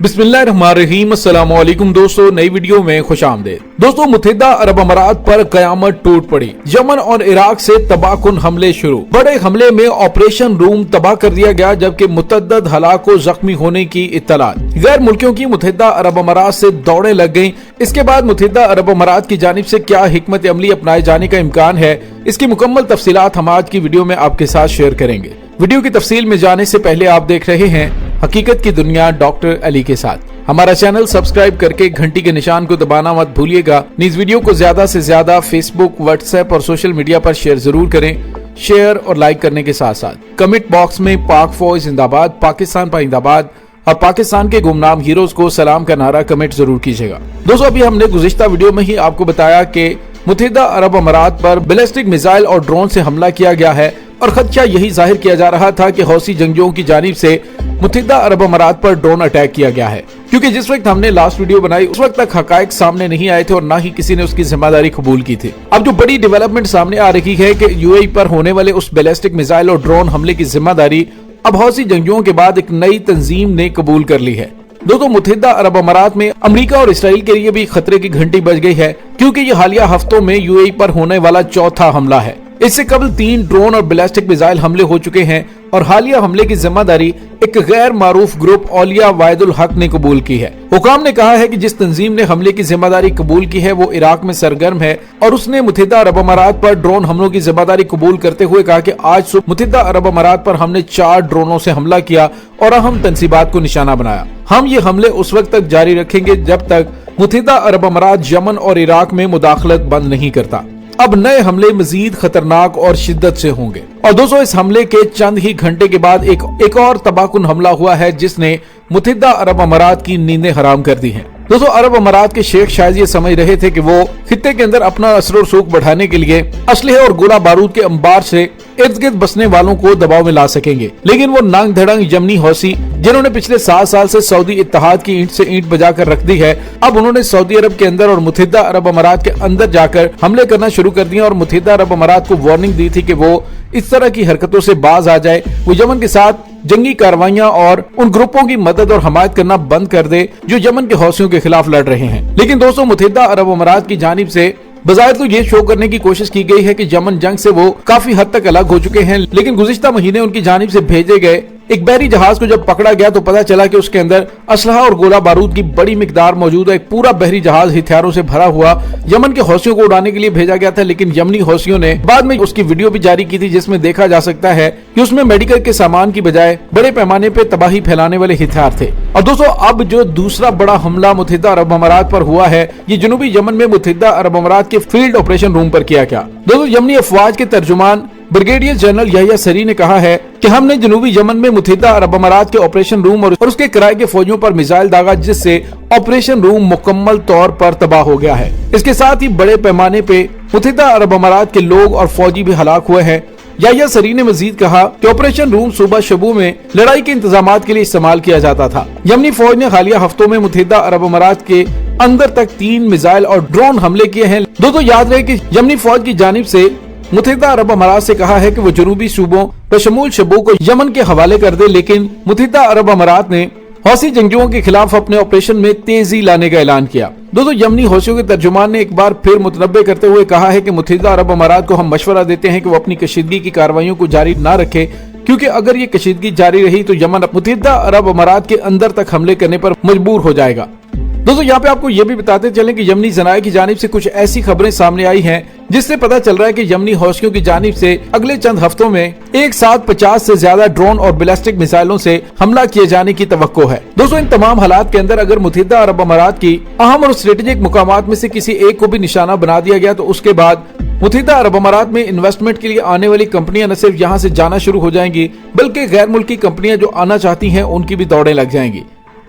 बिस्मिल्लाहिर्रहमानिर्रहीम। अस्सलाम वालेकुम दोस्तों, नई वीडियो में खुश आमदीद। दोस्तों, मुत्तहिदा अरब अमारात पर कयामत टूट पड़ी। यमन और इराक से तबाहकुन हमले शुरू। बड़े हमले में ऑपरेशन रूम तबाह कर दिया गया, जबकि मुतअद्दिद हलाक को जख्मी होने की इत्तलात। गैर मुल्कियों की मुत्तहिदा अरब अमारात से दौड़े लग गयी। इसके बाद मुत्तहिदा अरब अमारात की जानिब से क्या हिकमत अमली अपनाए जाने का इम्कान है, इसकी मुकम्मल तफसीलात हम आज की वीडियो में आपके साथ शेयर करेंगे। वीडियो की तफसील में जाने से पहले आप देख रहे हैं हकीकत की दुनिया डॉक्टर अली के साथ। हमारा चैनल सब्सक्राइब करके घंटी के निशान को दबाना मत भूलिएगा। इस वीडियो को ज्यादा से ज्यादा फेसबुक, व्हाट्सएप और सोशल मीडिया पर शेयर जरूर करें। शेयर और लाइक करने के साथ साथ कमेंट बॉक्स में पाक फौज जिंदाबाद, पाकिस्तान पाइंदाबाद और पाकिस्तान के गुमनाम हीरोज को सलाम का नारा कमेंट जरूर कीजिएगा। दोस्तों, अभी हमने गुज़िश्ता वीडियो में ही आपको बताया कि मुत्तहिदा अरब अमारात पर बैलिस्टिक मिसाइल और ड्रोन से हमला किया गया है और खदशा यही जाहिर किया जा रहा था कि हौसी जंगजुओं की जानिब से मुत्तहिदा अरब अमारात पर ड्रोन अटैक किया गया है, क्योंकि जिस वक्त हमने लास्ट वीडियो बनाई उस वक्त तक हकायक सामने नहीं आए थे और ना ही किसी ने उसकी जिम्मेदारी कबूल की थी। अब जो बड़ी डेवलपमेंट सामने आ रही है कि यूएई पर होने वाले उस बैलिस्टिक मिसाइल और ड्रोन हमले की जिम्मेदारी अब हौसी जंगजुओं के बाद एक नई तंजीम ने कबूल कर ली है। दोस्तों, मुत्तहिदा अरब अमारात में अमेरिका और इसराइल के लिए भी खतरे की घंटी बज गई है, क्योंकि ये हालिया हफ्तों में यूएई पर होने वाला चौथा हमला है। इससे कबल 3 ड्रोन और बैलिस्टिक मिसाइल हमले हो चुके हैं और हालिया हमले की जिम्मेदारी एक गैर मारूफ ग्रुप औलिया वायदुल हक ने कबूल की है। हुकाम ने कहा है कि जिस तंजीम ने हमले की जिम्मेदारी कबूल की है वो इराक में सरगर्म है और उसने मुत्तहिदा अरब अमारात पर ड्रोन हमलों की जिम्मेदारी कबूल करते हुए कहा कि आज सुबह मुत्तहिदा अरब अमारात पर हमने 4 ड्रोनों से हमला किया और अहम तंसीबात को निशाना बनाया। हम ये हमले उस वक्त तक जारी रखेंगे जब तक मुत्तहिदा अरब अमारात यमन और इराक में मुदाखलत बंद नहीं करता। अब नए हमले मजीद खतरनाक और शिद्दत से होंगे। और दोस्तों, इस हमले के चंद ही घंटे के बाद एक और तबाहकुन हमला हुआ है जिसने मुत्तहिदा अरब अमारात की नींदें हराम कर दी हैं। दोस्तों, अरब अमारात के शेख शायद ये समझ रहे थे कि वो खित्ते के अंदर अपना असर और सूख बढ़ाने के लिए असलहे और गोला बारूद के अंबार से इर्द गिर्द बसने वालों को दबाव में ला सकेंगे, लेकिन वो नांग धड़ंग यमनी हौसी जिन्होंने पिछले 7 साल से सऊदी इत्तेहाद की ईंट से ईंट बजाकर रख दी है, अब उन्होंने सऊदी अरब के अंदर और मुत्तहिदा अरब अमारात के अंदर जाकर हमले करना शुरू कर दिया और मुत्तहिदा अरब अमारात को वार्निंग दी थी कि वो इस तरह की हरकतों से बाज आ जाए, वो यमन के साथ जंगी कार्रवाइयां और उन ग्रुपों की मदद और हमायत करना बंद कर दे जो यमन के हौसियों के खिलाफ लड़ रहे हैं। लेकिन दोस्तों, मुत्तहिदा अरब अमारात की जानिब से बज़ाहिर तो ये शो करने की कोशिश की गई है कि यमन जंग से वो काफी हद तक अलग हो चुके हैं, लेकिन गुज़िश्ता महीने उनकी जानिब से भेजे गए एक बहरी जहाज को जब पकड़ा गया तो पता चला कि उसके अंदर असलहा और गोला बारूद की बड़ी मिकदार मौजूद है। एक पूरा बहरी जहाज हथियारों से भरा हुआ यमन के हौसियों को उड़ाने के लिए भेजा गया था, लेकिन यमनी हौसियों ने बाद में उसकी वीडियो भी जारी की थी जिसमें देखा जा सकता है कि उसमें मेडिकल के सामान की बजाय बड़े पैमाने पे तबाही फैलाने वाले हथियार थे। और दोस्तों, अब जो दूसरा बड़ा हमला मुत्तहिदा अरब अमारात पर हुआ है, ये जनूबी यमन में मुत्तहिदा अरब अमारात के फील्ड ऑपरेशन रूम पर किया गया। दोस्तों, यमनी अफवाज के तर्जुमान ब्रिगेडियर जनरल यहिया सरी ने कहा है कि हमने जनूबी यमन में मुत्तहिदा अरब अमारात के ऑपरेशन रूम और उसके किराए के फौजियों पर मिसाइल दागा, जिससे ऑपरेशन रूम मुकम्मल तौर पर तबाह हो गया है। इसके साथ ही बड़े पैमाने पे मुत्तहिदा अरब अमारात के लोग और फौजी भी हलाक हुए हैं। यहिया सरी ने मजीद कहा कि ऑपरेशन रूम सुबह शबू में लड़ाई के इंतजाम के लिए इस्तेमाल किया जाता था। यमनी फौज ने हालिया हफ्तों में मुत्तहिदा अरब अमारात के अंदर तक 3 मिसाइल और ड्रोन हमले किए हैं। दोस्तों, याद रहे कि यमनी फौज की जानिब से मुत्तहिदा अरब अमारात से कहा है कि वो जनूबी सूबों बशमूल शबू को यमन के हवाले कर दे, लेकिन मुत्तहिदा अरब अमारात ने हौसी जंगजुओं के खिलाफ अपने ऑपरेशन में तेजी लाने का ऐलान किया। दोस्तों, यमनी हौसियों के तर्जुमान ने एक बार फिर मुतनब्बे करते हुए कहा है कि मुत्तहिदा अरब अमारात को हम मशवरा देते हैं कि वो अपनी कशीदगी की कार्रवाइयों को जारी न रखे, क्योंकि अगर ये कशीदगी जारी रही तो यमन मुत्तहिदा अरब अमारात के अंदर तक हमले करने पर मजबूर हो जाएगा। दोस्तों, यहाँ पे आपको ये भी बताते चलें कि यमनी जनाए की जानिब से कुछ ऐसी खबरें सामने आई हैं जिससे पता चल रहा है कि यमनी हौसियों की जानिब से अगले चंद हफ्तों में एक साथ 50 से ज्यादा ड्रोन और बैलिस्टिक मिसाइलों से हमला किए जाने की तवक्को है। दोस्तों, इन तमाम हालात के अंदर अगर मुत्तहिदा अरब अमारात की अहम और स्ट्रेटेजिक मुकामात में से किसी एक को भी निशाना बना दिया गया तो उसके बाद मुत्तहिदा अरब अमारात में इन्वेस्टमेंट के लिए आने वाली कंपनियां न सिर्फ यहाँ से जाना शुरू हो जाएंगी, बल्कि गैर मुल्की कंपनियां जो आना चाहती हैं उनकी भी दौड़ें लग जाएंगी,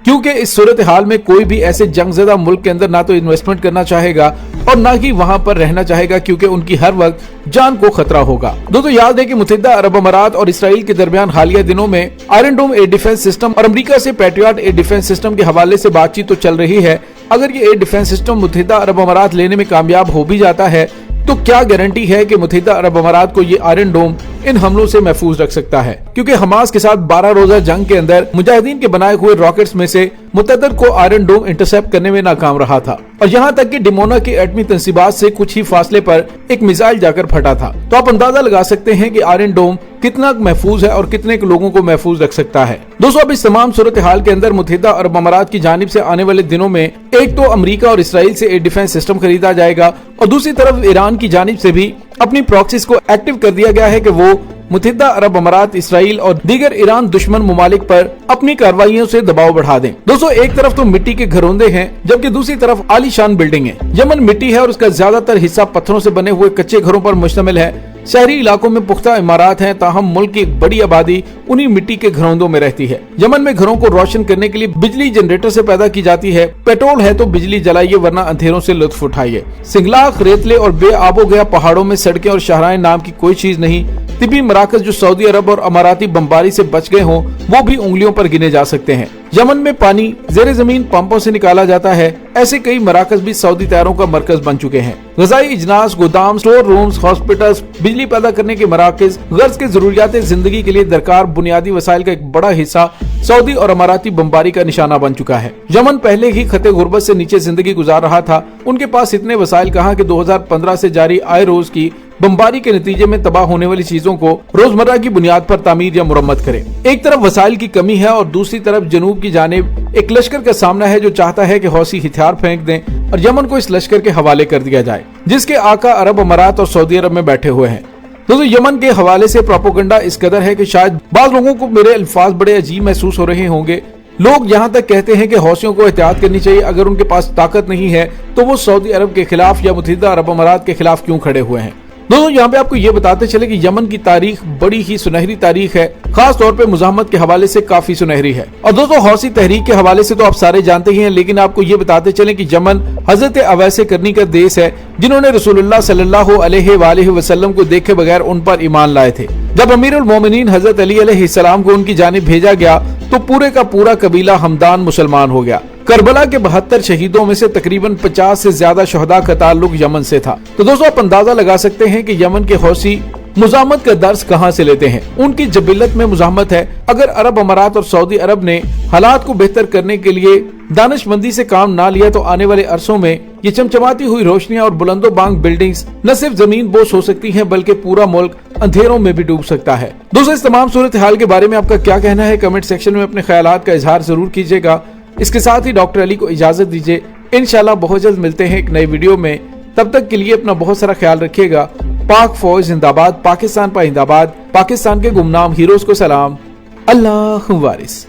क्योंकि इस सूरत हाल में कोई भी ऐसे जंगज़दा मुल्क के अंदर ना तो इन्वेस्टमेंट करना चाहेगा और ना ही वहां पर रहना चाहेगा, क्योंकि उनकी हर वक्त जान को खतरा होगा। दोस्तों, याद है कि मुत्तहिदा अरब अमारात और इसराइल के दरमियान हालिया दिनों में आयरन डोम एयर डिफेंस सिस्टम और अमेरिका से पैट्रियट एयर डिफेंस सिस्टम के हवाले से बातचीत तो चल रही है। अगर ये एयर डिफेंस सिस्टम मुत्तहिदा अरब अमारात लेने में कामयाब हो भी जाता है तो क्या गारंटी है कि मुत्तहिदा अरब अमारात को ये आयरन डोम इन हमलों से महफूज रख सकता है, क्योंकि हमास के साथ 12 रोजा जंग के अंदर मुजाहिदीन के बनाए हुए रॉकेट्स में से मुतअद्दिद को आयरन डोम इंटरसेप्ट करने में नाकाम रहा था, और यहाँ तक कि डिमोना की एटमी तंसीबात से कुछ ही फासले पर एक मिसाइल जाकर फटा था। तो आप अंदाजा लगा सकते हैं कि आयरन डोम कितना महफूज है और कितने लोगों को महफूज रख सकता है। दोस्तों, अब इस तमाम सूरत हाल के अंदर मुत्तहिदा अरब अमारात की जानिब से आने वाले दिनों में एक तो अमेरिका और इसराइल से एयर डिफेंस सिस्टम खरीदा जाएगा, और दूसरी तरफ ईरान की जानिब से भी अपनी प्रॉक्सीज को एक्टिव कर दिया गया है कि वो मुत्तहिदा अरब अमारात, इसराइल और दीगर ईरान दुश्मन मुमालिक पर अपनी कार्रवाइयों से दबाव बढ़ा दें। दोस्तों, एक तरफ तो मिट्टी के घरौंदे हैं, जबकि दूसरी तरफ आलीशान बिल्डिंग है। यमन मिट्टी है और उसका ज्यादातर हिस्सा पत्थरों से बने हुए कच्चे घरों पर मुश्तमिल है। शहरी इलाकों में पुख्ता इमारत हैं, ताहम मुल्क की एक बड़ी आबादी उन्हीं मिट्टी के घरौंदों में रहती है। यमन में घरों को रोशन करने के लिए बिजली जनरेटर से पैदा की जाती है। पेट्रोल है तो बिजली जलाइए, वरना अंधेरों से लुत्फ उठाइए। सिंगलाख, रेतले और बेआबो गया पहाड़ों में सड़कें और शाहराएं नाम की कोई चीज नहीं। तिबी मराकज जो सऊदी अरब और अमाराती बमबारी से बच गए हों, वो भी उंगलियों पर गिने जा सकते हैं। यमन में पानी जेर जमीन पंपों से निकाला जाता है। ऐसे कई मराकज भी सऊदी तैयारों का मरकज बन चुके हैं। गजाई इजनास, गोदाम, स्टोर रूम्स, हॉस्पिटल्स, बिजली पैदा करने के मराकज, गर्ज के जरूरियात जिंदगी के लिए दरकार बुनियादी वसाइल का एक बड़ा हिस्सा सऊदी और अमाराती बमबारी का निशाना बन चुका है। यमन पहले ही खते गुर्बत से नीचे जिंदगी गुजार रहा था। उनके पास इतने वसाइल कहाँ कि 2015 से जारी आए रोज की बमबारी के नतीजे में तबाह होने वाली चीजों को रोजमर्रा की बुनियाद पर तामीर या मुरम्मत करे। एक तरफ वसाइल की कमी है और दूसरी तरफ जनूब की जानिब एक लश्कर का सामना है जो चाहता है कि हौसी हथियार फेंक दें और यमन को इस लश्कर के हवाले कर दिया जाए, जिसके आका अरब अमारात और सऊदी अरब में बैठे हुए हैं। दोस्तों, यमन के हवाले से प्रोपोगंडा इस कदर है कि शायद बाज लोगों को मेरे अल्फाज बड़े अजीब महसूस हो रहे होंगे। लोग यहाँ तक कहते हैं कि हौसियों को एहतियात करनी चाहिए। अगर उनके पास ताकत नहीं है तो वो सऊदी अरब के खिलाफ या मुत्तहिदा अरब अमारात के खिलाफ क्यों खड़े हुए हैं। दोस्तों, यहाँ पे आपको ये बताते चले कि यमन की तारीख बड़ी ही सुनहरी तारीख है, खास तौर पे मुजाहमत के हवाले से काफी सुनहरी है। और दोस्तों, हौसी तहरीक के हवाले से तो आप सारे जानते ही हैं, लेकिन आपको ये बताते चले कि यमन हजरत अवैस करनी का देश है, जिन्होंने रसूलुल्लाह सल्लल्लाहु अलैहि वसल्लम को देखे बगैर उन पर ईमान लाए थे। जब अमीरुल मोमिनीन हजरत अली अलैहिस्सलाम को उनकी जानिब भेजा गया तो पूरे का पूरा कबीला हमदान मुसलमान हो गया। करबला के 72 शहीदों में से तकरीबन 50 से ज्यादा शहदा का ताल्लुक यमन से था। तो दोस्तों, आप अंदाजा लगा सकते हैं कि यमन के हौसी मुजाहमत का दर्स कहां से लेते हैं। उनकी जबिलत में मुजाहमत है। अगर अरब अमारात और सऊदी अरब ने हालात को बेहतर करने के लिए दानिशमंदी से काम ना लिया तो आने वाले अरसों में ये चमचमाती हुई रोशनियां और बुलंदो बांग बिल्डिंग्स न सिर्फ जमीन बोस हो सकती हैं, बल्कि पूरा मुल्क अंधेरों में भी डूब सकता है। दोस्तों, इस तमाम सूरत हाल के बारे में आपका क्या कहना है, कमेंट सेक्शन में अपने ख्यालात का इजहार जरूर कीजिएगा। इसके साथ ही डॉक्टर अली को इजाजत दीजिए। इंशाल्लाह बहुत जल्द मिलते हैं एक नई वीडियो में। तब तक के लिए अपना बहुत सारा ख्याल रखिएगा। पाक फौज जिंदाबाद, पाकिस्तान पाइंदाबाद, पाकिस्तान के गुमनाम हीरोज को सलाम। अल्लाह वारिस।